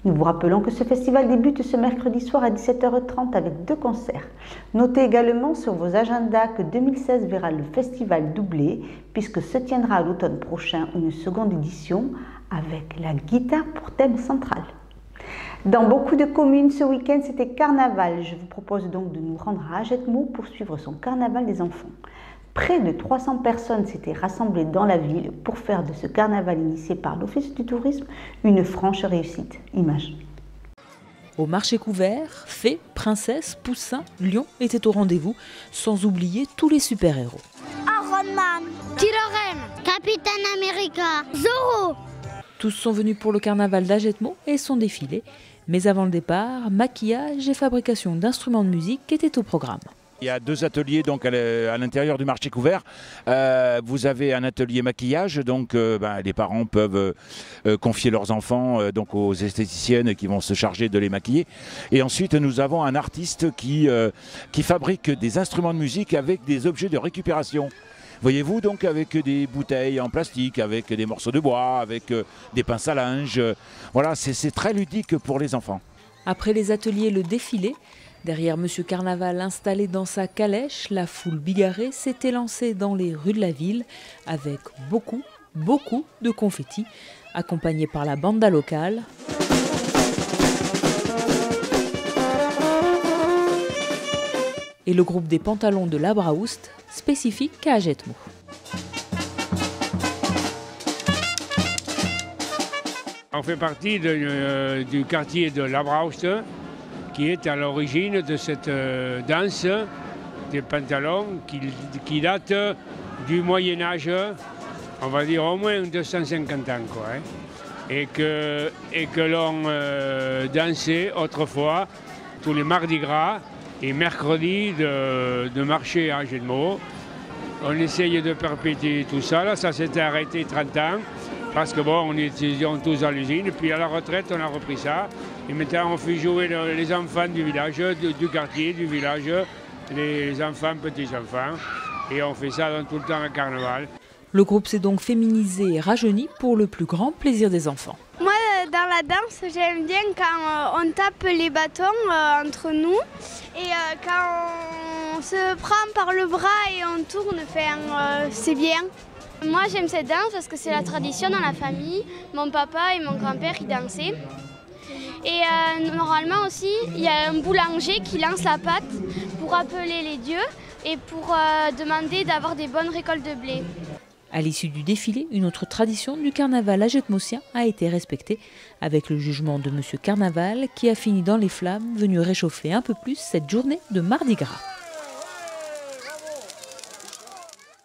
Nous vous rappelons que ce festival débute ce mercredi soir à 17h30 avec 2 concerts. Notez également sur vos agendas que 2016 verra le festival doubler puisque se tiendra à l'automne prochain une seconde édition avec la guitare pour thème central. Dans beaucoup de communes, ce week-end, c'était carnaval. Je vous propose donc de nous rendre à Agetmo pour suivre son carnaval des enfants. Près de 300 personnes s'étaient rassemblées dans la ville pour faire de ce carnaval initié par l'Office du tourisme une franche réussite. Image. Au marché couvert, fées, princesses, poussins, lions étaient au rendez-vous, sans oublier tous les super-héros. Iron Man, Tylo-Ren, Capitaine America, Zorro. Tous sont venus pour le carnaval d'Agetmo et sont défilés. Mais avant le départ, maquillage et fabrication d'instruments de musique étaient au programme. Il y a 2 ateliers donc à l'intérieur du marché couvert. Vous avez un atelier maquillage, donc les parents peuvent confier leurs enfants donc aux esthéticiennes qui vont se charger de les maquiller. Et ensuite nous avons un artiste qui fabrique des instruments de musique avec des objets de récupération. Voyez-vous, donc avec des bouteilles en plastique, avec des morceaux de bois, avec des pinces à linge. Voilà, c'est très ludique pour les enfants. Après les ateliers, le défilé. Derrière Monsieur Carnaval installé dans sa calèche, la foule bigarrée s'était lancée dans les rues de la ville avec beaucoup de confettis, accompagnés par la banda locale. Et le groupe des pantalons de l'Abraoust, spécifique à Agetmo. On fait partie du quartier de l'Abraoust, qui est à l'origine de cette danse des pantalons qui date du Moyen-Âge, on va dire au moins 250 ans. Quoi, hein. Et que l'on dansait autrefois tous les mardis gras et mercredis de marché à Agetmo. On essaye de perpétuer tout ça, là, ça s'était arrêté 30 ans. Parce que bon, on était tous à l'usine, puis à la retraite, on a repris ça. Et maintenant, on fait jouer les enfants du village, du quartier, du village, les enfants, petits-enfants. Et on fait ça tout le temps à carnaval. Le groupe s'est donc féminisé et rajeuni pour le plus grand plaisir des enfants. Moi, dans la danse, j'aime bien quand on tape les bâtons entre nous. Et quand on se prend par le bras et on tourne, c'est bien. Moi j'aime cette danse parce que c'est la tradition dans la famille. Mon papa et mon grand-père y dansaient. Et normalement aussi, il y a un boulanger qui lance la pâte pour appeler les dieux et pour demander d'avoir des bonnes récoltes de blé. À l'issue du défilé, une autre tradition du carnaval agetmotien a été respectée avec le jugement de Monsieur Carnaval qui a fini dans les flammes, venu réchauffer un peu plus cette journée de Mardi Gras.